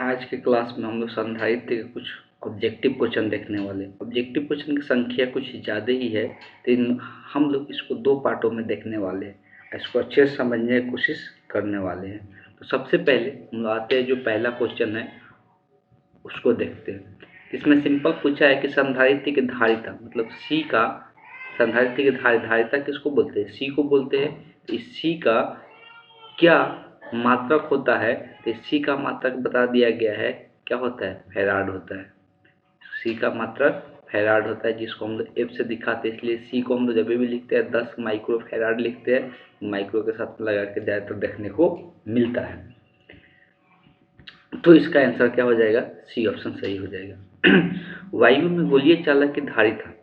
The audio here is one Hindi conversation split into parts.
आज के क्लास में हम लोग संधारित्र के कुछ ऑब्जेक्टिव क्वेश्चन देखने वाले हैं। ऑब्जेक्टिव क्वेश्चन की संख्या कुछ ज़्यादा ही है, तो हम लोग इसको दो पार्टों में देखने वाले हैं। इसको अच्छे से समझने की कोशिश करने वाले हैं। तो सबसे पहले हम लोग आते हैं, जो पहला क्वेश्चन है उसको देखते हैं। इसमें सिंपल पूछा है कि संधारित्र की धारिता मतलब सी का, संधारित्र की धारिता किसको बोलते हैं? सी को बोलते हैं। इस सी का क्या मात्रक होता है? तो सी का मात्रक बता दिया गया है, क्या होता है? फैराड होता है। सी का मात्रक फैराड होता है, जिसको हम लोग एफ से दिखाते हैं। इसलिए सी को हम लोग जब भी लिखते हैं 10 माइक्रो फैराड लिखते हैं। माइक्रो के साथ लगा के ज़्यादातर देखने को मिलता है। तो इसका आंसर क्या हो जाएगा? सी ऑप्शन सही हो जाएगा। वायु में गोलीय चालक की धारिता,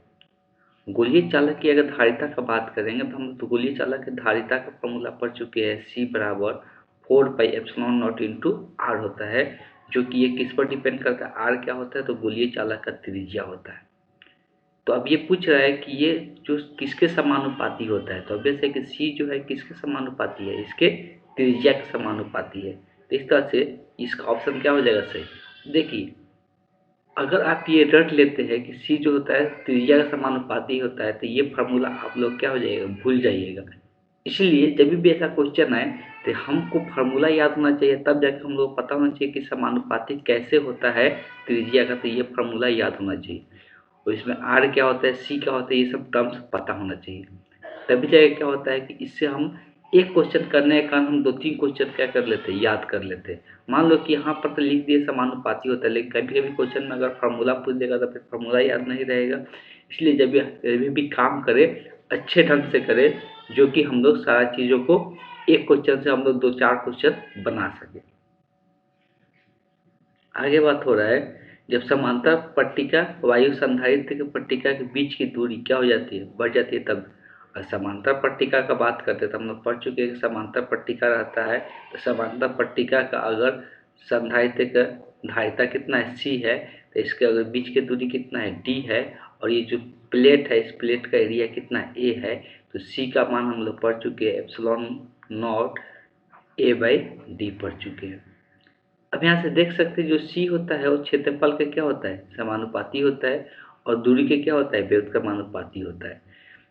गोलीय चालक की अगर धारिता का बात करेंगे तो हम तो गोलीय चालक की धारिता का फॉर्मूला पढ़ चुके हैं। सी बराबर 4πε0 इंटू आर होता है, जो कि ये किस पर डिपेंड करता है? आर क्या होता है? तो गोलीय चालक का त्रिज्या होता है। तो अब ये पूछ रहा है कि ये जो किसके समानुपाती होता है, तो अब जैसे कि सी जो है किसके समानुपाती है? इसके त्रिज्या के समानुपाती है। तो इस तरह से इसका ऑप्शन क्या हो जाएगा? सही। देखिए, अगर आप ये रट लेते हैं कि सी जो होता है त्रिज्या का समानुपाती होता है, तो ये फार्मूला आप लोग क्या हो जाएगा? भूल जाइएगा। इसलिए जब भी ऐसा क्वेश्चन आए तो हमको फार्मूला याद होना चाहिए, तब जाकर हम लोग पता होना चाहिए कि समानुपाती कैसे होता है त्रिज्या का। तो ये फार्मूला याद होना चाहिए, और इसमें आर क्या होता है, सी क्या होता है, ये सब टर्म्स पता होना चाहिए। तभी जाके क्या होता है कि इससे हम एक क्वेश्चन करने के कारण हम 2-3 क्वेश्चन क्या कर लेते हैं? याद कर लेते हैं। मान लो कि यहाँ पर तो लिख दिए समानुपाती होता है, लेकिन कभी कभी क्वेश्चन में अगर फार्मूला पूछ देगा तो फिर फार्मूला याद नहीं रहेगा। इसलिए जब भी काम करें अच्छे ढंग से करें, जो कि हम लोग सारा चीज़ों को एक क्वेश्चन से हम लोग 2-4 क्वेश्चन बना सकें। आगे बात हो रहा है, जब समांतर पट्टिका वायु संधारित्र की पट्टिका के बीच की दूरी क्या हो जाती है? बढ़ जाती है। तब समांतर पट्टिका का बात करते हैं तो हम लोग पढ़ चुके हैं कि समांतर पट्टिका रहता है। तो समांतर पट्टिका का अगर संधारित्र का धारिता कितना है? सी है। तो इसके अगर बीच की दूरी कितना है? डी है। और ये जो प्लेट है, इस प्लेट का एरिया कितना है? ए है। तो सी का मान हम लोग पढ़ चुके हैं, epsilon not a by D पढ़ चुके हैं। अब यहाँ से देख सकते हैं जो सी होता है वो क्षेत्रफल का क्या होता है? समानुपाती होता है। और दूरी के क्या होता है? व्युत्क्रमानुपाती होता है।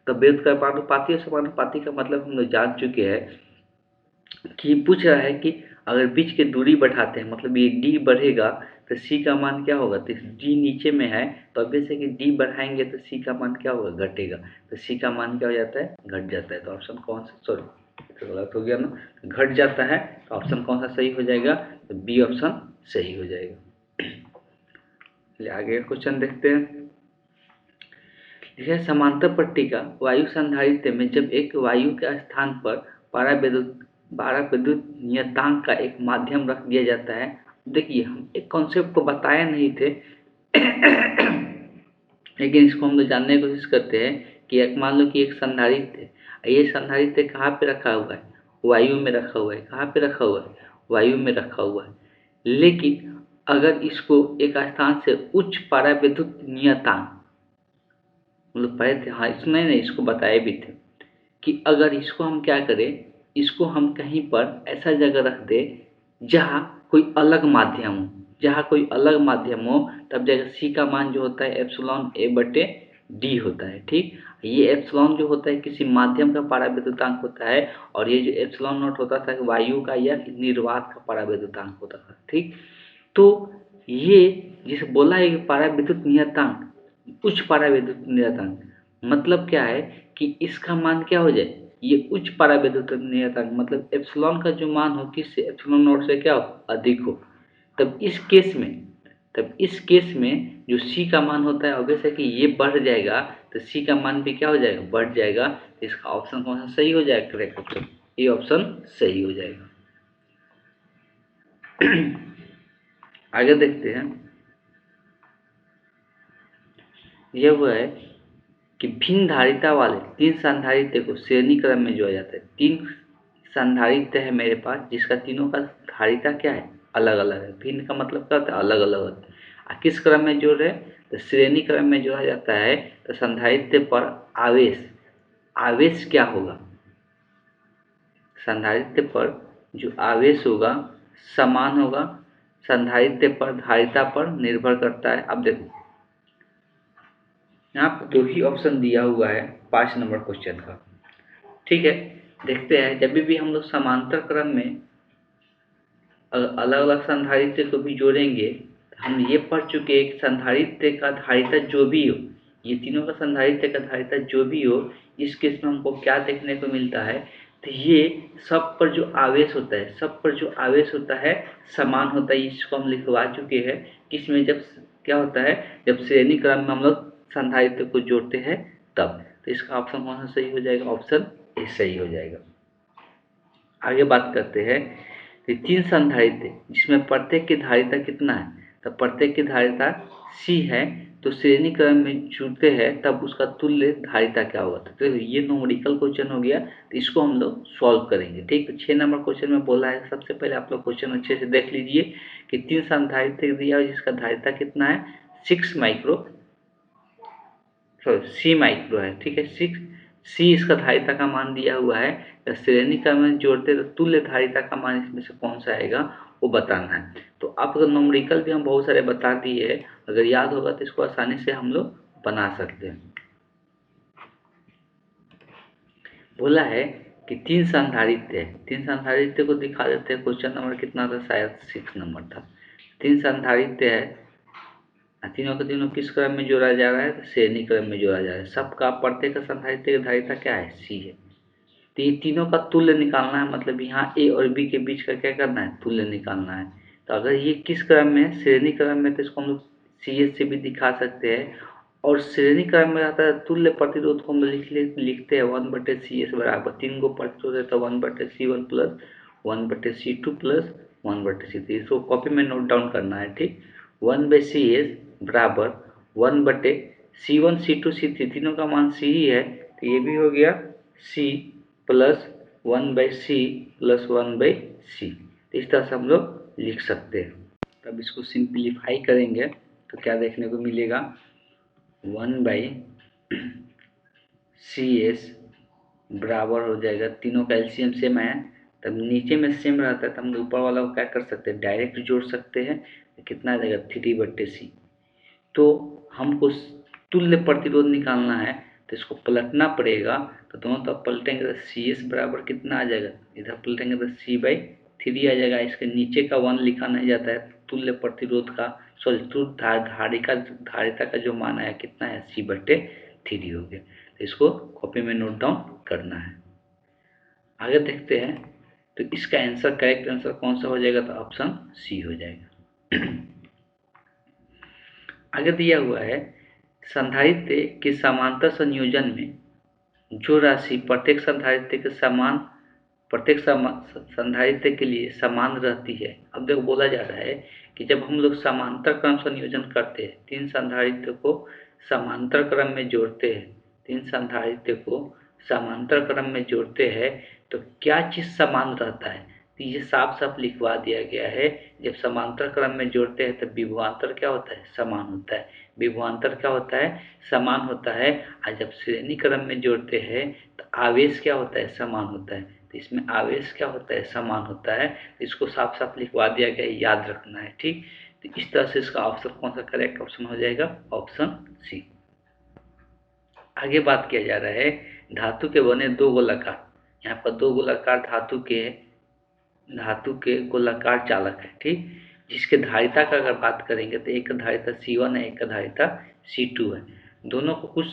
तो व्युत्क्रमानुपाती और समानुपाती का मतलब हम लोग जान चुके हैं कि पूछ रहा है कि अगर बीच की दूरी बढ़ाते हैं, मतलब ये डी बढ़ेगा तो सी का मान क्या होगा? तो डी नीचे में है, तो अब जैसे कि डी बढ़ाएंगे तो सी का मान क्या होगा? घटेगा। तो सी का मान क्या हो जाता है? घट जाता है। तो ऑप्शन कौन सा, सॉरी तो गलत हो गया ना, घट जाता है। तो ऑप्शन कौन सा सही हो जाएगा? तो बी ऑप्शन सही हो जाएगा। चलिए आगे क्वेश्चन देखते हैं। यह समांतर पट्टिका वायु संधारित्र में जब एक वायु के स्थान पर पाराविद्युत नियतांक का एक माध्यम रख दिया जाता है। देखिए, हम एक कॉन्सेप्ट को बताए नहीं थे लेकिन इसको हम लोग जानने की कोशिश करते हैं कि एक मान लो कि एक संधारित्र है। ये संधारित्र कहाँ पे रखा हुआ है? वायु में रखा हुआ है। कहाँ पे रखा हुआ है? वायु में रखा हुआ है। लेकिन अगर इसको एक स्थान से उच्च पाराविद्युत नियतांक, मतलब पढ़े थे, हाँ इसमें नहीं, इसको बताए भी थे कि अगर इसको हम क्या करें, इसको हम कहीं पर ऐसा जगह रख दें जहाँ कोई अलग माध्यम हो, जहाँ कोई अलग माध्यम हो, तब जगह सी का मान जो होता है एप्सिलॉन ए बटे डी होता है। ठीक, ये एप्सिलॉन जो होता है किसी माध्यम का पराविद्युतांक होता है, और ये जो एप्सिलॉन नॉट होता था वायु का या निर्वात का पराविद्युतांक होता था। ठीक, तो ये जिसे बोला है कि पराविद्युत नियतांक, उच्च पराविद्युत नियतांक, मतलब क्या है कि इसका मान क्या हो जाए? ये उच्च पराविद्युत नियतांक मतलब एप्सिलॉन का जो मान हो किससे? एप्सिलॉन नॉट से क्या हो? अधिक हो। तब इस केस में जो सी का मान होता है ऑब्वियस है कि ये बढ़ जाएगा, तो सी का मान भी क्या हो जाएगा? बढ़ जाएगा। तो इसका ऑप्शन कौन सा सही हो जाएगा? करेक्ट ऑप्शन ए ऑप्शन सही हो जाएगा। आगे देखते हैं। यह वो है कि भिन्न धारिता वाले 3 संधारित्र को श्रेणी क्रम में जोड़ा जाता है। 3 संधारित्र है मेरे पास, जिसका तीनों का धारिता क्या है? अलग अलग है। भिन्न का मतलब क्या होता है? अलग अलग होता है। किस क्रम में जोड़ रहे हैं? तो श्रेणी क्रम में जोड़ा जाता है। तो संधारित्र पर आवेश क्या होगा? संधारित्र पर जो आवेश होगा समान होगा संधारित्र पर धारिता पर निर्भर करता है। अब देखो यहाँ पर 2 ही ऑप्शन दिया हुआ है 5 नंबर क्वेश्चन का, ठीक है। देखते हैं, जब भी हम लोग समांतर क्रम में अलग अलग संधारित्र को भी जोड़ेंगे, हम ये पढ़ चुके हैं कि संधारित्र का धारिता जो भी हो, ये तीनों का संधारित्र का धारिता जो भी हो, इस केस में हमको क्या देखने को मिलता है, तो ये सब पर जो आवेश होता है, सब पर जो आवेश होता है समान होता है। इसको हम लिखवा चुके हैं किसमें, जब क्या होता है, जब श्रेणी क्रम में हम लोग संधारित्र को जोड़ते हैं तब। तो इसका ऑप्शन कौन सा सही हो जाएगा, ऑप्शन ए सही हो जाएगा। आगे बात करते हैं कि 3 संधारित्र जिसमें प्रत्येक की धारिता कितना है, तो प्रत्येक की धारिता C है, तो श्रेणी क्रम में जुड़ते हैं तब उसका तुल्य धारिता क्या होगा। तो ये न्यूमेरिकल क्वेश्चन हो गया, तो इसको हम लोग सॉल्व करेंगे, ठीक। तो 6 नंबर क्वेश्चन में बोला है, सबसे पहले आप लोग क्वेश्चन अच्छे से देख लीजिए कि 3 संधारित्र दिया है जिसका धारिता कितना है, 6 माइक्रो, सॉरी C माइक्रो है, ठीक है। 6 C इसका धारिता का मान दिया हुआ है, श्रेणी क्रम में जोड़ते तो तुल्य धारिता का मान इसमें से कौन सा आएगा वो बताना है। तो आप अगर न्यूमेरिकल भी हम बहुत सारे बता दिए है, अगर याद होगा तो इसको आसानी से हम लोग बना सकते हैं। बोला है कि 3 संधारित्र है, 3 संधारित्र को दिखा देते हैं। क्वेश्चन नंबर कितना था, शायद 6 नंबर था। 3 संधारित्र है, तीनों के तीनों किस क्रम में जोड़ा जा रहा है, तो श्रेणी क्रम में जोड़ा जा रहा है। सबका प्रत्येक संधारित्र की धारिता क्या है, C है। तो ये तीनों का तुल्य निकालना है, मतलब यहाँ A और B के बीच का क्या करना है, तुल्य निकालना है। तो अगर ये किस क्रम में, श्रेणी क्रम में, तो इसको हम लोग CS से भी दिखा सकते हैं। और श्रेणी क्रम में रहता है तुल्य प्रतिरोध को हम लिखते हैं 1/CS बराबर 3 गो प्रतिरोध है, तो 1/C1 plus 1/C2 plus 1/C3। इसको कॉपी में नोट डाउन करना है, ठीक। 1/CS बराबर 1/C1 C2 C3, तीनों का मान C ही है, तो ये भी हो गया C plus 1/C plus 1/C। तो इस तरह से हम लोग लिख सकते हैं। तब इसको सिंप्लीफाई करेंगे तो क्या देखने को मिलेगा, 1/CS बराबर हो जाएगा, तीनों का एलसीएम सेम है, तब नीचे में सेम रहता है तो हम ऊपर वाला को क्या कर सकते हैं, डायरेक्ट जोड़ सकते हैं। कितना आ जाएगा, 3/C। तो हमको तुल्य प्रतिरोध निकालना है, तो इसको पलटना पड़ेगा। तो दोनों तरफ पलटेंगे तो CS बराबर कितना आ जाएगा, इधर पलटेंगे तो C/3 आ जाएगा। इसके नीचे का 1 लिखा नहीं जाता है, तुल्य प्रतिरोध का, सॉरी धारिता का जो मान आया कितना है, C/3 हो गया। तो इसको कॉपी में नोट डाउन करना है। आगे देखते हैं, तो इसका आंसर, करेक्ट आंसर कौन सा हो जाएगा, तो ऑप्शन C हो जाएगा। आगे दिया हुआ है, संधारित्र के समांतर संयोजन में जो राशि प्रत्येक संधारित्र के संधारित्र के लिए समान रहती है। अब देखो बोला जा रहा है कि जब हम लोग समांतर क्रम संयोजन करते हैं, 3 संधारित्र को समांतर क्रम में जोड़ते हैं, 3 संधारित्र को समांतर क्रम में जोड़ते हैं, तो क्या चीज़ समान रहता है, तो ये साफ साफ लिखवा दिया गया है। जब समांतर क्रम में जोड़ते हैं तब विभवांतर क्या होता है, समान होता है। विभवांतर क्या होता है, समान होता है। और जब श्रेणी क्रम में जोड़ते हैं तो आवेश क्या होता है, समान होता है। तो इसमें आवेश क्या होता है, समान होता है। इसको साफ साफ लिखवा दिया गया है, याद रखना है, ठीक। तो इस तरह से इसका ऑप्शन कौन सा करेक्ट ऑप्शन हो जाएगा, ऑप्शन C। आगे बात किया जा रहा है, धातु के बने 2 गोलाकार, यहाँ पर 2 गोलाकार धातु के गोलाकार चालक है, ठीक। जिसके धारिता का अगर बात करेंगे तो एक का धारिता C1 है, एक का धारिता C2 है। दोनों को कुछ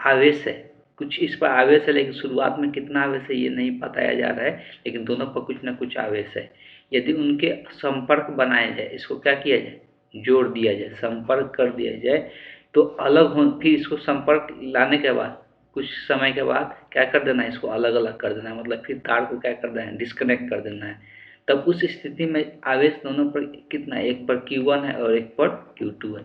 आवेश है, कुछ इस पर आवेश है, लेकिन शुरुआत में कितना आवेश है ये नहीं बताया जा रहा है, लेकिन दोनों पर कुछ ना कुछ आवेश है। यदि उनके संपर्क बनाया जाए, इसको क्या किया जाए, जोड़ दिया जाए, संपर्क कर दिया जाए, तो अलग हो, फिर इसको संपर्क लाने के बाद कुछ समय के बाद क्या कर देना है, इसको अलग अलग कर देना है, मतलब फिर तार को क्या कर देना है, डिस्कनेक्ट कर देना है। तब उस स्थिति में आवेश दोनों पर कितना है, एक पर Q1 है और एक पर Q2 है।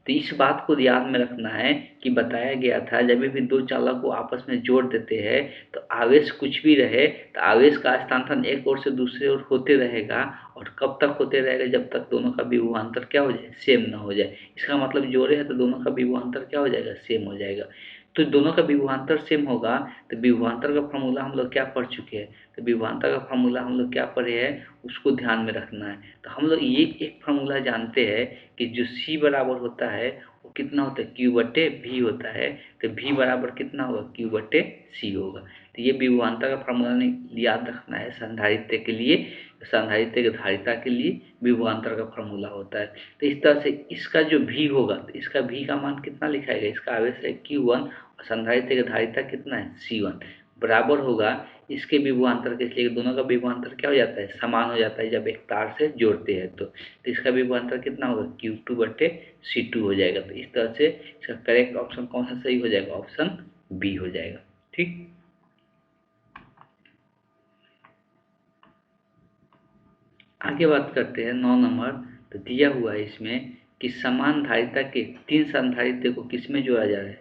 तो इस बात को याद में रखना है कि बताया गया था जब भी 2 चालक को आपस में जोड़ देते हैं तो आवेश कुछ भी रहे तो आवेश का स्थानांतरण एक ओर से दूसरे ओर होते रहेगा। और कब तक होते रहेगा, जब तक दोनों का विभवांतर क्या हो जाए, सेम ना हो जाए। इसका मतलब जोड़े है तो दोनों का विभवांतर क्या हो जाएगा, सेम हो जाएगा। तो दोनों का विभवांतर सेम होगा, तो विभवांतर का फॉर्मूला हम लोग क्या पढ़ चुके हैं, तो विभवांतर का फॉर्मूला हम लोग क्या पढ़े हैं उसको ध्यान में रखना है। तो हम लोग ये एक फार्मूला जानते हैं कि जो सी बराबर होता है वो कितना होता है, क्यू बटे भी होता है। तो भी बराबर कितना होगा, क्यू बटे सी होगा। तो ये विभवांतर का फार्मूला याद रखना है संधारित्र के लिए, संधारित्र की धारिता के लिए विभवांतर का फार्मूला होता है। तो इस तरह से इसका जो भी होगा, तो इसका भी का मान कितना लिखाएगा, इसका आवेश है Q1 और संधारित्र की धारिता कितना है C1, बराबर होगा इसके विभवांतर के, इसलिए दोनों का विभवांतर क्या हो जाता है, समान हो जाता है जब एक तार से जोड़ते हैं। तो इसका विभवांतर कितना होगा, Q2 बटे C2 हो जाएगा। तो इस तरह से इसका करेक्ट ऑप्शन कौन सा सही हो जाएगा, ऑप्शन बी हो जाएगा। ठीक, आगे बात करते हैं 9 नंबर। तो दिया हुआ है इसमें कि समान धारिता के 3 संधारित्र को किस में जोड़ा जा रहा है,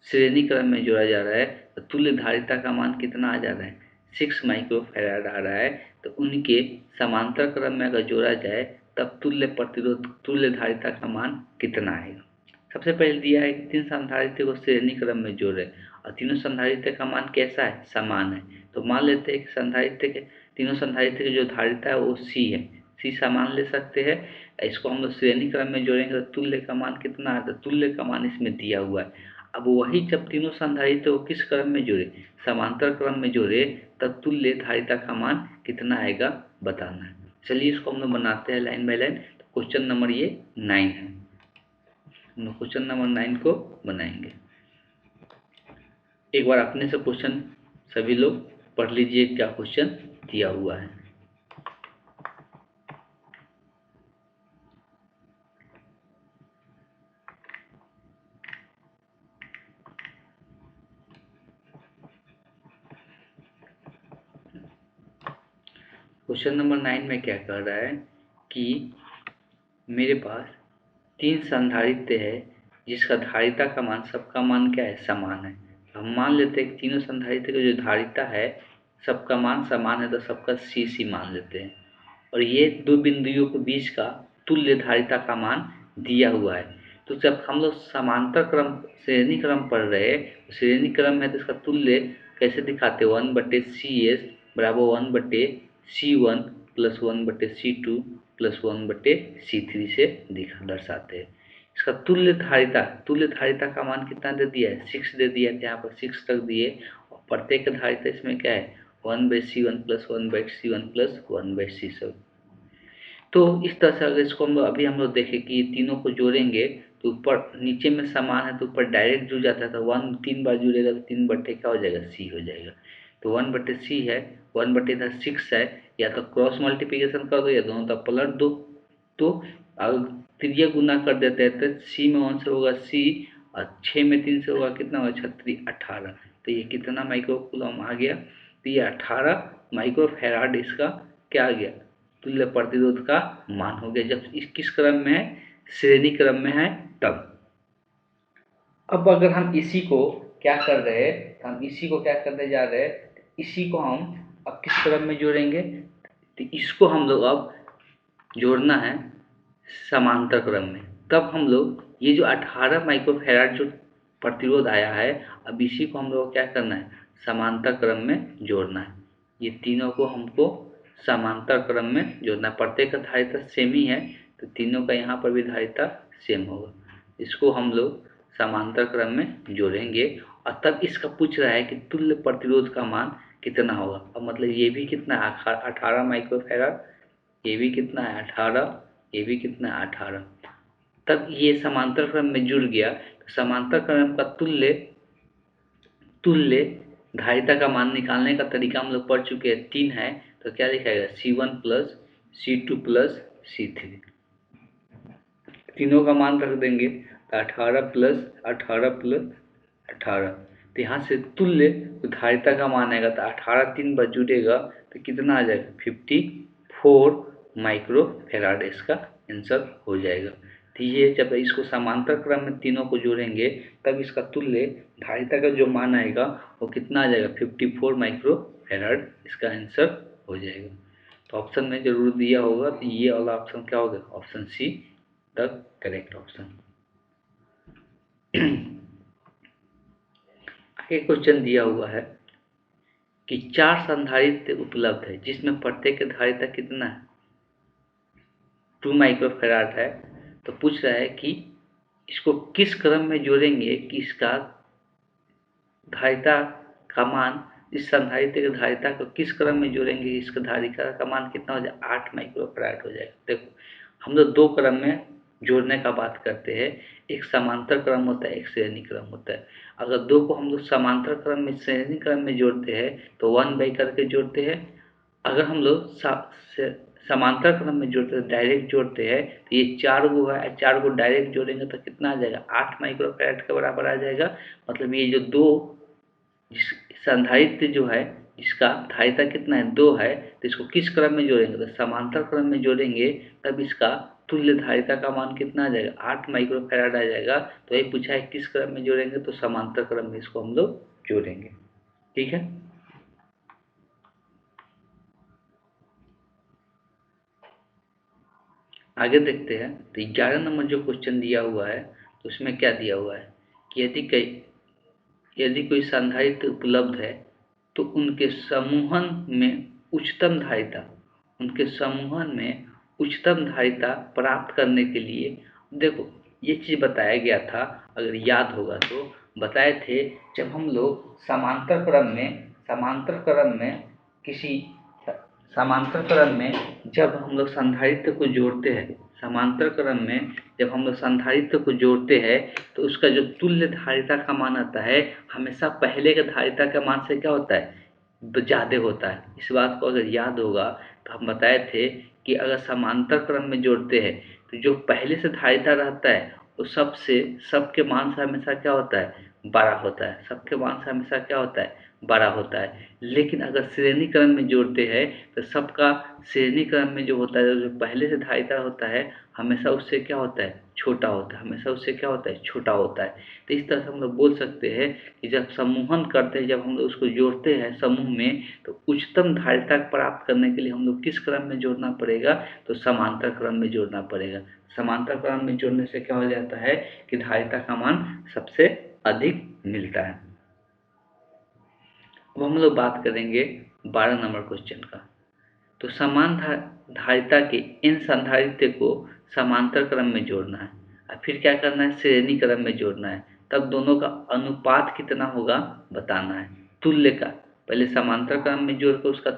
श्रेणी क्रम में जोड़ा जा रहा है। तो तुल्य धारिता का मान कितना आ जा रहा है, 6 माइक्रोफैराड आ रहा है। तो उनके समांतर क्रम में अगर जोड़ा जाए तब तुल्य प्रतिरोध, तुल्य धारिता का मान कितना आएगा। सबसे पहले दिया है कि 3 संधारित्र को श्रेणी क्रम में जोड़े और तीनों संधारित्र का मान कैसा है, समान है। तो मान लेते हैं कि संधारित्र के, तीनों संधारित्र की जो धारिता है वो सी है, सी समान ले सकते हैं। इसको हम लोग श्रेणी क्रम में जोड़ेंगे तो तुल्य का मान कितना आता है, तुल्य का मान इसमें दिया हुआ है। अब वही जब तीनों संधारित्र को किस क्रम में जोड़े, समांतर क्रम में जोड़े, तब तुल्य धारिता का मान कितना आएगा बताना है। चलिए इसको हम लोग बनाते हैं लाइन बाय लाइन। तो क्वेश्चन नंबर ये 9 है, हम लोग क्वेश्चन नंबर 9 को बनाएंगे। एक बार अपने से क्वेश्चन सभी लोग पढ़ लीजिए क्या क्वेश्चन दिया हुआ है। क्वेश्चन नंबर 9 में क्या कह रहा है कि मेरे पास 3 संधारित्र है जिसका धारिता का मान, सबका मान क्या है, समान है। हम मान लेते हैं कि तीनों संधारित्र की जो धारिता है सबका मान समान है, तो सबका सी सी मान लेते हैं। और ये दो बिंदुओं के बीच का तुल्य धारिता का मान दिया हुआ है। तो जब हम लोग समांतर क्रम, श्रेणी क्रम पढ़ रहे हैं, श्रेणी क्रम में तो इसका तुल्य कैसे दिखाते हैं, 1/CS बराबर 1/C1 plus 1/C2 plus 1/C3 से दर्शाते हैं। इसका तुल्य धारिता, तुल्य धारिता का मान कितना दे दिया है, 6 दे दिया है, यहाँ पर 6 तक दिए। और प्रत्येक धारिता इसमें क्या है, 1/C1 plus 1/C1 plus 1/C7। तो इस तरह से अगर इसको हम लोग देखें कि ये तीनों को जोड़ेंगे तो ऊपर नीचे में समान है तो ऊपर डायरेक्ट जुड़ जाता है। तो 1 3 बार जुड़ेगा तो 3 बट्टे क्या हो जाएगा, सी हो जाएगा। तो 1/C है, 1/6 है, या तो क्रॉस मल्टीप्लिकेशन कर दो या दोनों तरफ पलट दो। तो अगर त्रिज्या गुना कर देते हैं तो सी में 1 से होगा सी और 6 में 3 से होगा कितना होगा, 36 18। तो ये कितना माइक्रो कूलम आ गया, तो ये 18 माइक्रो फैराड इसका क्या आ गया, तुल्य प्रतिरोध का मान हो गया। जब इस किस क्रम में है, श्रेणी क्रम में है तब। अब अगर हम इसी को क्या कर रहे हैं, हम इसी को क्या करने जा रहे हैं, इसी को हम अब किस क्रम में जोड़ेंगे, तो इसको हम लोग अब जोड़ना है समांतर क्रम में। तब हम लोग ये जो 18 माइक्रोफैराड जो प्रतिरोध आया है, अब इसी को हम लोग क्या करना है, समांतर क्रम में जोड़ना है। ये तीनों को हमको समांतर क्रम में जोड़ना, प्रत्येक का धारिता सेम ही है तो तीनों का यहाँ पर भी धारिता सेम होगा। इसको हम लोग समांतर क्रम में जोड़ेंगे और तब इसका पूछ रहा है कि तुल्य प्रतिरोध का मान कितना होगा। अब मतलब ये भी कितना है, 18 माइक्रोफैराड, ये भी कितना है 18, ये भी कितना है 18। तब ये समांतर क्रम में जुड़ गया। तो समांतर क्रम का तुल्य, तुल्य धारिता का मान निकालने का तरीका हम लोग पढ़ चुके हैं, 3 है। तो क्या लिखाएगा, C1 plus C2 plus C3, तीनों का मान रख देंगे तो 18 प्लस 18 प्लस 18। तो यहाँ से तुल्य धारिता का मान आएगा तो 18 3 बार जुड़ेगा तो कितना आ जाएगा, 54 माइक्रो फैराड इसका आंसर हो जाएगा। तो ये जब इसको समांतर क्रम में तीनों को जोड़ेंगे तब इसका तुल्य धारिता का जो मान आएगा वो कितना आ जाएगा, 54 माइक्रो फैराड इसका आंसर हो जाएगा। तो ऑप्शन में जरूर दिया होगा, तो ये वाला ऑप्शन क्या होगा, option see the correct option. आगे क्वेश्चन दिया हुआ है कि 4 संधारित्र उपलब्ध है जिसमें प्रत्येक धारिता कितना है, 2 माइक्रोफैराड है। तो पूछ रहा है कि इसको किस क्रम में जोड़ेंगे कि इसका धारिता का मान, इस संधारित्र की धारिता को किस क्रम में जोड़ेंगे, इसका धारिता का मान कितना हो जाए, 8 माइक्रोफैराड हो जाएगा। देखो हम लोग 2 क्रम में जोड़ने का बात करते हैं, एक समांतर क्रम होता है, एक श्रेणी क्रम होता है। अगर 2 को हम लोग समांतर क्रम में श्रेणी क्रम में जोड़ते हैं तो 1 बाई करके जोड़ते हैं। अगर हम लोग समांतर क्रम में जोड़ते हैं, डायरेक्ट जोड़ते हैं, तो ये 4 गो है, 4 गो डायरेक्ट जोड़ेंगे तो कितना आ जाएगा, 8 माइक्रोफैराड के बराबर आ जाएगा। मतलब ये जो 2 जिस संधारित्र जो है इसका धारिता कितना है, 2 है, तो इसको किस क्रम में जोड़ेंगे, तो समांतर क्रम में जोड़ेंगे, तब इसका तुल्य धारिता का मान कितना आ जाएगा, 8 माइक्रोफैराड आ जाएगा। तो ये पूछा है किस क्रम में जोड़ेंगे, तो समांतर क्रम में इसको हम लोग जोड़ेंगे। ठीक है, आगे देखते हैं। तो 11 नंबर जो क्वेश्चन दिया हुआ है तो उसमें क्या दिया हुआ है कि यदि कोई संधारित्र उपलब्ध है तो उनके समूहन में उच्चतम धारिता, उनके समूहन में उच्चतम धारिता प्राप्त करने के लिए, देखो ये चीज़ बताया गया था, अगर याद होगा तो बताए थे, जब हम लोग समांतर क्रम में जब हम लोग संधारित्र को जोड़ते हैं, समांतर क्रम में जब हम लोग संधारित्र को जोड़ते हैं तो उसका जो तुल्य धारिता का मान आता है हमेशा पहले के धारिता के मान से क्या होता है, ज़्यादा होता है। इस बात को अगर याद होगा तो हम बताए थे कि अगर समांतर क्रम में जोड़ते हैं तो जो पहले से धारिता रहता है वो सबके मान से हमेशा क्या होता है, बड़ा होता है, सबके मान से हमेशा क्या होता है, बड़ा होता है। लेकिन अगर श्रेणी क्रम में जोड़ते हैं तो सबका श्रेणी क्रम में जो होता है, जो पहले से धारिता होता है हमेशा उससे क्या होता है, छोटा होता है, हमेशा उससे क्या होता है, छोटा होता है। तो इस तरह से हम लोग बोल सकते हैं कि जब समूहन करते हैं, जब हम लोग उसको जोड़ते हैं समूह में, तो उच्चतम धारिता प्राप्त करने के लिए हम लोग किस क्रम में जोड़ना पड़ेगा, तो समांतर क्रम में जोड़ना पड़ेगा। समांतर क्रम में जोड़ने से क्या हो जाता है कि धारिता का मान सबसे अधिक मिलता है। अब हम लोग बात करेंगे 12 नंबर क्वेश्चन का। तो समान धारिता के इन संधारित्र को समांतर क्रम में जोड़ना है और फिर क्या करना है, श्रेणी क्रम में जोड़ना है। तब दोनों का अनुपात कितना होगा बताना है, तुल्य का। पहले समांतर क्रम में जोड़ के उसका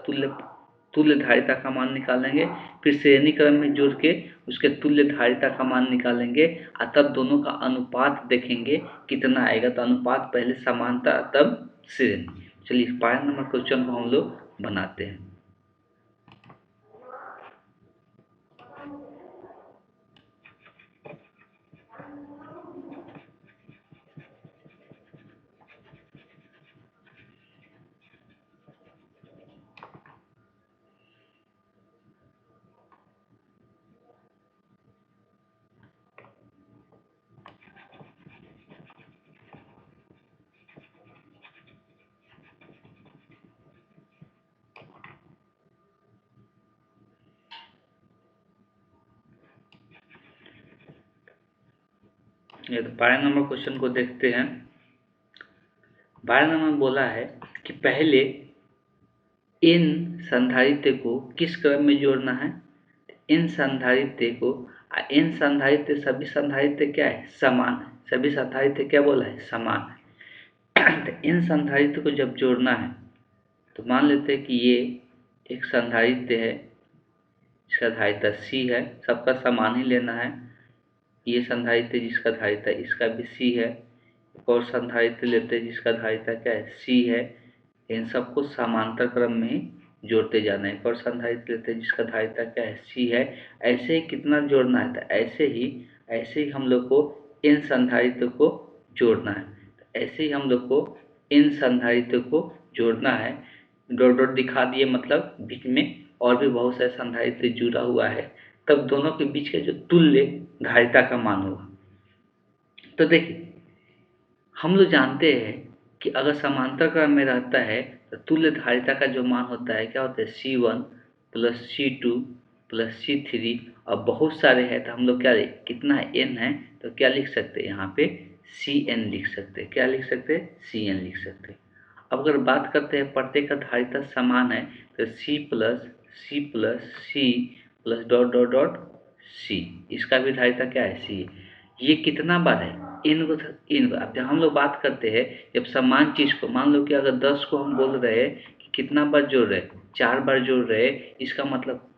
तुल्य धारिता का मान निकालेंगे, फिर श्रेणी क्रम में जोड़ के उसके तुल्य धारिता का मान निकालेंगे और तब दोनों का अनुपात देखेंगे कितना आएगा। तो अनुपात पहले समानता तब श्रेणी। चलिए 12 नंबर क्वेश्चन को हम लोग बनाते हैं। ये तो 12 नंबर क्वेश्चन को देखते हैं। 12 नंबर में बोला है कि पहले इन संधारित्र को किस क्रम में जोड़ना है, इन संधारित्र को, इन संधारित्र सभी संधारित्र क्या है, समान है, सभी संधारित्र क्या बोला है, समान है। तो इन संधारित्र को जब जोड़ना है तो मान लेते हैं कि ये एक संधारित्र है, इसका धारिता C है, सबका समान ही लेना है। ये संधारित्र जिसका धारिता इसका भी C है, एक और संधारित्र लेते हैं जिसका धारिता क्या है, C है। इन सबको समांतर क्रम में ही जोड़ते जाना है। एक और संधारित्र लेते हैं जिसका धारिता क्या है, C है। ऐसे ही कितना जोड़ना है, तो ऐसे ही हम लोग को इन संधारित्र को जोड़ना है। तो ऐसे ही हम लोग को इन संधारित्र को जोड़ना है। डॉट डॉट दिखा दिए, मतलब बीच में और भी बहुत सारे संधारित्र जुड़ा हुआ है, तब दोनों के बीच के जो तुल्य धारिता का मान होगा। तो देखिए हम लोग जानते हैं कि अगर समांतर क्रम में रहता है तो तुल्य धारिता का जो मान होता है क्या होता है, C1 plus C2 plus C3, और बहुत सारे हैं तो हम लोग क्या कितना है, N है, तो क्या लिख सकते हैं यहाँ पे Cn लिख सकते हैं। क्या लिख सकते हैं? Cn लिख सकते हैं। अब अगर बात करते हैं प्रत्येक का धारिता समान है तो C plus C plus dot dot dot C, इसका भी धारिता क्या है? C। ये कितना बार है? इन को अब जब हम लोग बात करते हैं, जब समान चीज को मान लो कि अगर 10 को हम बोल रहे हैं कि कितना बार जोड़ रहे, 4 बार जोड़ रहे, इसका मतलब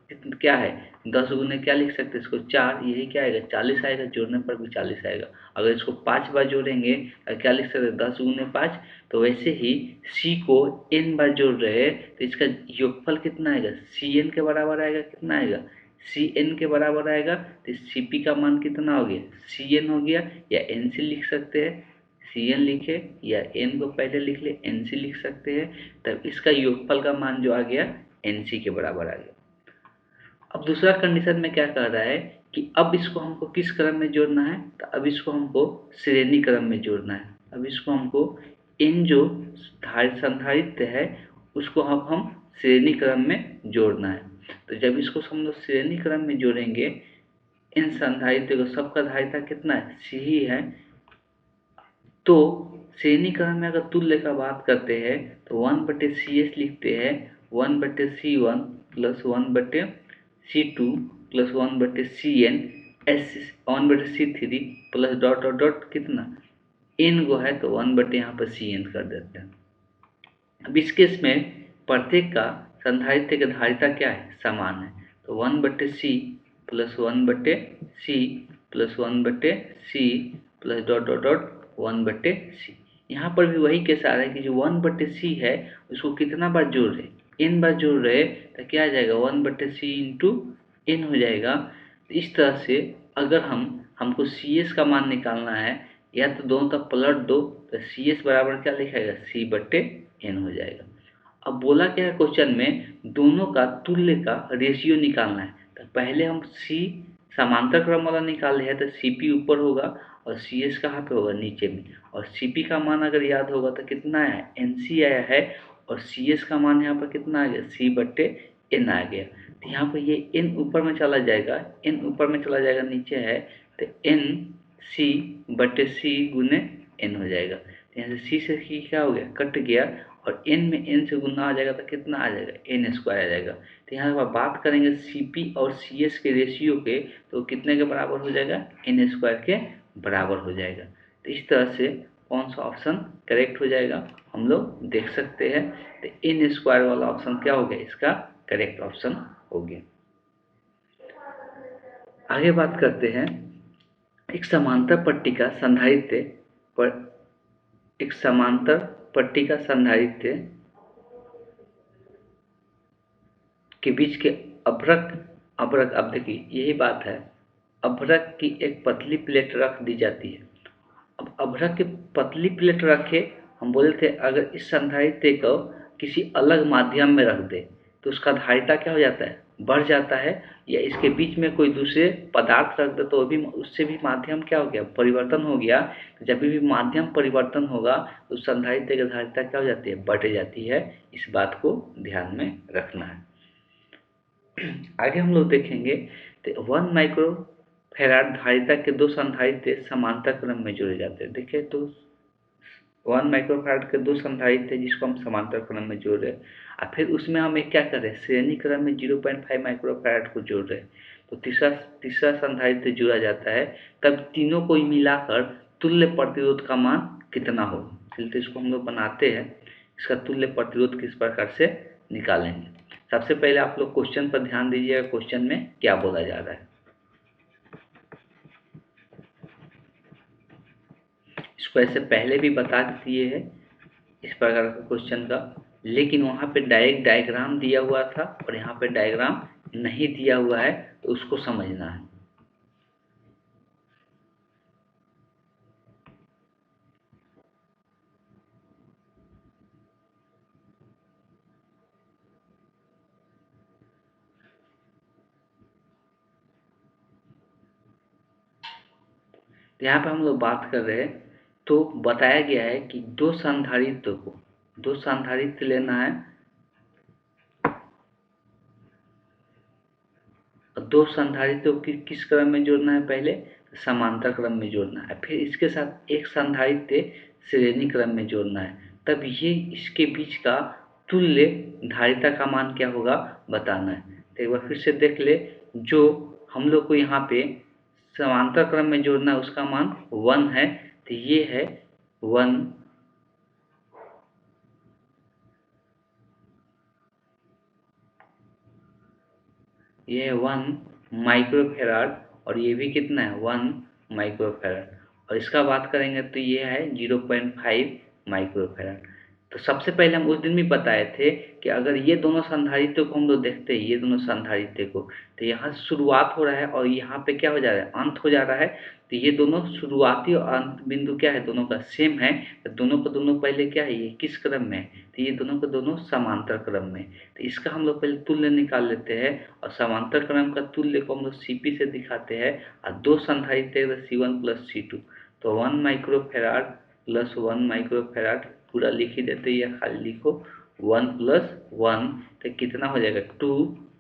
क्या है? 10 गुने क्या लिख सकते हैं इसको? 4, यही क्या आएगा? 40 आएगा, जोड़ने पर भी 40 आएगा। अगर इसको 5 बार जोड़ेंगे तो क्या लिख सकते हैं? 10 गुने 5। तो वैसे ही C को n बार जोड़ रहे हैं तो इसका योगफल कितना आएगा? Cn के बराबर आएगा। कितना आएगा? Cn के बराबर आएगा। तो Cp का मान कितना हो गया? Cn हो गया, या Nc लिख सकते हैं। Cn लिखे या n को पहले लिख ले, Nc लिख सकते हैं। तब इसका योगफल का मान जो आ गया Nc के बराबर आ गया। अब दूसरा कंडीशन में क्या कह रहा है कि अब इसको हमको किस क्रम में जोड़ना है? तो अब इसको हमको श्रेणी क्रम में जोड़ना है। अब इसको हमको इन जो संधारित्र है उसको हम श्रेणी क्रम में जोड़ना है। तो जब इसको हम लोग श्रेणी क्रम में जोड़ेंगे, इन संधारित्र को सबका धारिता कितना है? C ही है। तो श्रेणी क्रम में अगर तुल्य का बात करते हैं तो 1/CS लिखते हैं, 1/C1 plus 1/C2 plus 1/CN S 1/C3 plus dot dot dot कितना n को है तो 1/ यहाँ पर Cn कर देते हैं। अब इस केस में प्रत्येक का संधारित्र की धारिता क्या है? समान है। तो 1/C plus 1/C plus 1/C plus dot dot dot 1/C। यहाँ पर भी वही केस आ रहा है कि जो 1/C है उसको कितना बार जोड़ रहे? n बार जोड़ रहे, तो क्या आ जाएगा? 1/C इंटू n हो जाएगा। तो इस तरह से अगर हमको CS का मान निकालना है, या तो दोनों तरफ पलट दो तो CS बराबर क्या लिखाएगा? C/n हो जाएगा। अब बोला क्या है क्वेश्चन में? दोनों का तुल्य का रेशियो निकालना है। तो पहले हम C समांतर क्रम वाला निकाल रहे हैं तो Cp ऊपर होगा और CS कहाँ पे होगा? नीचे में। और Cp का मान अगर याद होगा तो कितना आया है? Nc आया है। और CS का मान यहाँ पर कितना आ गया? C/n आ गया। तो यहाँ पर ये n ऊपर में चला जाएगा, n ऊपर में चला जाएगा, नीचे है तो Nc/C गुने n हो जाएगा। तो यहाँ से C से C क्या हो गया? कट गया। और n में n से गुना आ जाएगा तो कितना आ जाएगा? n² आ जाएगा। तो यहाँ पर बात करेंगे Cp और CS के रेशियो के, तो कितने के बराबर हो जाएगा? n² के बराबर हो जाएगा। तो इस तरह से कौन सा ऑप्शन करेक्ट हो जाएगा हम लोग देख सकते हैं। तो n² वाला ऑप्शन क्या हो गया? इसका करेक्ट ऑप्शन हो गया। आगे बात करते हैं एक समांतर पट्टी का संधारित्र पर, एक समांतर पट्टी का संधारित्र के बीच के अभ्रक अब देखिए यही बात है, अभ्रक की एक पतली प्लेट रख दी जाती है। अब अभ्रक की पतली प्लेट रखे, हम बोले थे अगर इस संधारित्र को किसी अलग माध्यम में रख दे तो उसका धारिता क्या हो जाता है? बढ़ जाता है। या इसके बीच में कोई दूसरे पदार्थ रख दे तो भी उससे भी माध्यम क्या हो गया? परिवर्तन हो गया। तो जब भी माध्यम परिवर्तन होगा तो संधारित्र की धारिता क्या हो जाती है? बढ़ जाती है। इस बात को ध्यान में रखना है। आगे हम लोग देखेंगे तो 1 माइक्रो फैराड धारिता के दो संधारित्र समांतर क्रम में जोड़े जाते हैं। देखिए तो 1 माइक्रो फैराड के दो संधारित्र जिसको हम समांतर क्रम में जोड़ रहे हैं, और फिर उसमें हम एक क्या कर रहे हैं? श्रेणी क्रम में 0.5 माइक्रो फैराड को जोड़ रहे हैं। तो तीसरा संधारित्र जोड़ा जाता है, तब तीनों को मिलाकर तुल्य प्रतिरोध का मान कितना हो? चलिए इसको हम लोग बनाते हैं। इसका तुल्य प्रतिरोध किस प्रकार से निकालेंगे? सबसे पहले आप लोग क्वेश्चन पर ध्यान दीजिएगा, क्वेश्चन में क्या बोला जा रहा है। इसको ऐसे पहले भी बता दिए है इस प्रकार का क्वेश्चन का, लेकिन वहाँ पे डायरेक्ट डायग्राम दिया हुआ था और यहाँ पे डायग्राम नहीं दिया हुआ है, तो उसको समझना है। तो यहाँ पे हम लोग बात कर रहे हैं, तो बताया गया है कि दो संधारित्र लेना है। दो संधारित्र को किस क्रम में जोड़ना है? पहले समांतर क्रम में जोड़ना है, फिर इसके साथ एक संधारित्र श्रेणी क्रम में जोड़ना है, तब ये इसके बीच का तुल्य धारिता का मान क्या होगा बताना है। तो एक बार फिर से देख ले, जो हम लोग को यहाँ पे समांतर क्रम में जोड़ना है उसका मान 1 है, तो ये है 1 ये है 1 माइक्रोफेराड और ये भी कितना है 1 माइक्रोफेराड, और इसका बात करेंगे तो ये है 0.5 माइक्रोफेराड। तो सबसे पहले हम उस दिन भी बताए थे कि अगर ये दोनों संधारित्र को हम लोग देखते हैं, ये दोनों संधारित्र को, तो यहाँ से शुरुआत हो रहा है और यहाँ पे क्या हो जा रहा है अंत हो जा रहा है, तो ये दोनों शुरुआती और अंत बिंदु क्या है दोनों का सेम है, तो दोनों को दोनों पहले क्या है ये किस क्रम में है, तो ये दोनों को दोनों समांतर क्रम में। तो इसका हम लोग पहले तुल्य निकाल लेते हैं और समांतर क्रम का तुल्य को हम लोग Cp से दिखाते हैं और दो संधारित्र C1 प्लस C2, तो 1 माइक्रोफेराड प्लस 1 माइक्रोफेराड पूरा लिख ही देते हैं या खाली लिखो 1 प्लस 1, तो कितना हो जाएगा 2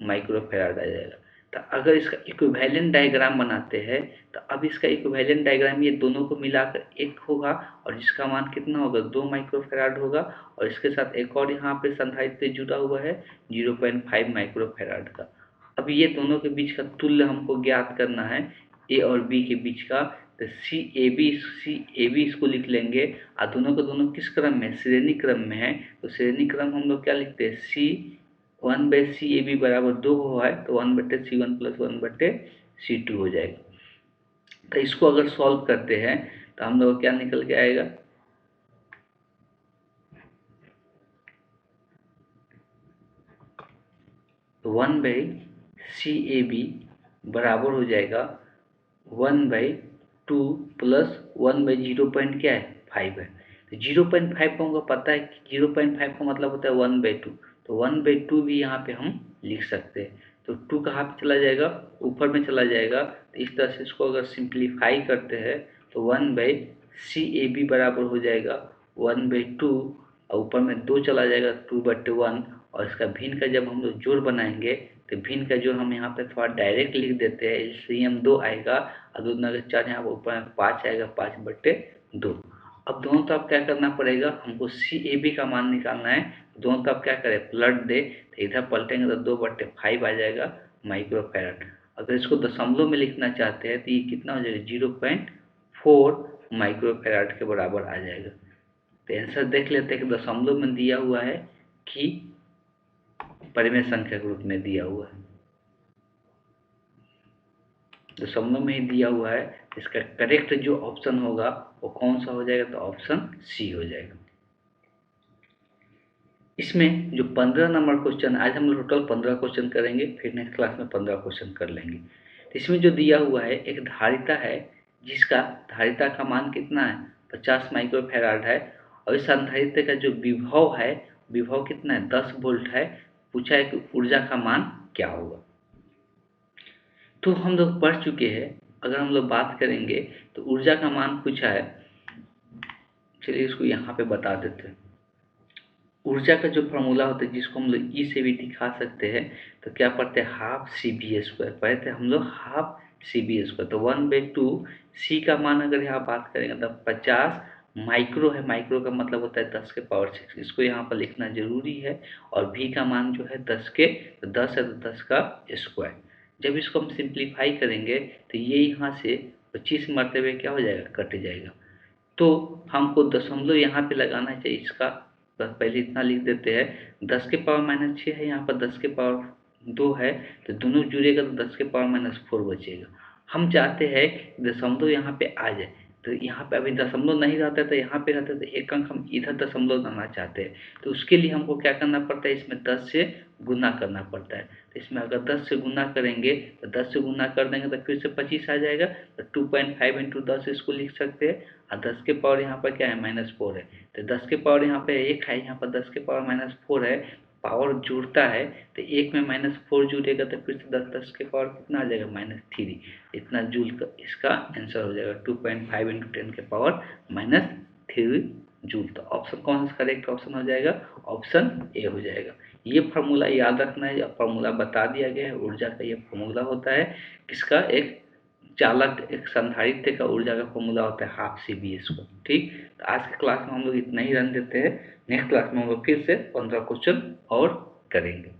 माइक्रोफेराड आ जाएगा। तो अगर इसका इक्विवेलेंट डायग्राम बनाते हैं तो अब इसका इक्विवेलेंट डायग्राम ये दोनों को मिलाकर एक होगा और जिसका मान कितना होगा 2 माइक्रोफेराड होगा, और इसके साथ एक और यहाँ पे संधारित्र जुड़ा हुआ है 0.5 माइक्रोफेराड का। अब ये दोनों के बीच का तुल्य हमको ज्ञात करना है ए और बी के बीच का, तो सी ए बी इसको लिख लेंगे और दोनों के दोनों किस क्रम में श्रेणी क्रम में है, तो श्रेणी क्रम हम लोग क्या लिखते हैं सी 1/CAB बराबर 2 है, तो 1/C1 प्लस 1/C2 हो जाएगा। तो इसको अगर सॉल्व करते हैं तो हम लोग क्या निकल के आएगा, तो 1/CAB बराबर हो जाएगा 1/2 प्लस 1/0 क्या है 5 है। तो 0.5 को हमको पता है कि 0.5 का मतलब होता है 1/2, तो 1/2 भी यहाँ पे हम लिख सकते हैं। तो 2 कहाँ पे चला जाएगा ऊपर में चला जाएगा, तो इस तरह से इसको अगर सिंप्लीफाई करते हैं तो 1/CAB बराबर हो जाएगा 1/2 और ऊपर में 2 चला जाएगा 2/1, और इसका भिन्न का जब हम लोग जोड़ बनाएंगे तो भिन्न का जोड़ हम यहाँ पे थोड़ा डायरेक्ट लिख देते हैं, इसलिए हम 2 आएगा और 2 दूना 4 यहाँ ऊपर में 5 आएगा 5/2। अब दोनों तरफ क्या करना पड़ेगा हमको CAB का मान निकालना है, दोनों तरफ क्या करें पलट दे, तो इधर पलटेंगे तो 2/5 आ जाएगा माइक्रोफेराड। अगर इसको दशमलव में लिखना चाहते हैं तो ये कितना हो जाएगा 0.4 माइक्रोफेराड के बराबर आ जाएगा। तो आंसर देख लेते हैं कि दशमलव में दिया हुआ है कि परिमेय संख्या के रूप में दिया हुआ है, दशमलव में ही दिया हुआ है। इसका करेक्ट जो ऑप्शन होगा वो कौन सा हो जाएगा, तो ऑप्शन सी हो जाएगा। इसमें जो 15 नंबर क्वेश्चन, आज हम लोग टोटल 15 क्वेश्चन करेंगे, फिर नेक्स्ट क्लास में 15 क्वेश्चन कर लेंगे। तो इसमें जो दिया हुआ है एक धारिता है जिसका धारिता का मान कितना है 50 माइक्रोफेराड है, और इस संधारित्र का जो विभव है विभव कितना है 10 वोल्ट है, पूछा है कि ऊर्जा का मान क्या होगा। तो हम लोग पढ़ चुके हैं, अगर हम लोग बात करेंगे तो ऊर्जा का मान पूछा है, चलिए इसको यहाँ पे बता देते हैं। ऊर्जा का जो फॉर्मूला होता है जिसको हम लोग ई से भी दिखा सकते हैं, तो क्या पढ़ते हैं हाफ CB² पढ़ते हैं हम लोग हाफ CB², तो 1/2 सी का मान अगर यहाँ बात करेंगे तो 50 माइक्रो है, माइक्रो का मतलब होता है 10 के पावर 6, इसको यहाँ पर लिखना जरूरी है, और भी का मान जो है 10 के, तो 10 है तो 10 का स्क्वायर। जब इसको हम सिंप्लीफाई करेंगे तो ये यहाँ से 25 मरतबे क्या हो जाएगा कट जाएगा, तो हमको दशमलव यहाँ पे लगाना चाहिए, इसका बस पहले इतना लिख देते हैं 10 के पावर -6 है, यहाँ पर 10 के पावर 2 है, तो दोनों जुड़ेगा तो 10 के पावर -4 बचेगा। हम चाहते हैं दशमलव यहाँ पे आ जाए, तो यहाँ पे अभी दशमलव नहीं रहता है तो यहाँ पे रहता है, तो एक अंक हम इधर दशमलव लाना चाहते हैं, तो उसके लिए हमको क्या करना पड़ता है इसमें 10 से गुना करना पड़ता है। तो इसमें अगर 10 से गुना करेंगे तो 10 से गुना कर देंगे तो फिर से 25 आ जाएगा, तो 2.5 × 10 इसको लिख सकते हैं, और 10 के पावर यहाँ पर क्या है -4 है, तो 10 के पावर यहाँ पे 1 है, यहाँ पर 10 के पावर -4 है, पावर जुड़ता है तो एक में -4 जुड़ेगा तो फिर से 10 के पावर कितना आ जाएगा -3, इतना जूल का इसका आंसर हो जाएगा 2.5 × 10 के पावर -3 जूल। तो ऑप्शन कौन सा करेक्ट ऑप्शन हो जाएगा, ऑप्शन ए हो जाएगा। ये फार्मूला याद रखना है, फार्मूला बता दिया गया है, ऊर्जा का ये फार्मूला होता है किसका, एक चालक एक संधारित्र का ऊर्जा का फॉर्मूला होता है हाफ CB²। ठीक, तो आज के क्लास में हम लोग इतना ही रन देते हैं। नेक्स्ट क्लास में हम लोग फिर से 15 क्वेश्चन और करेंगे।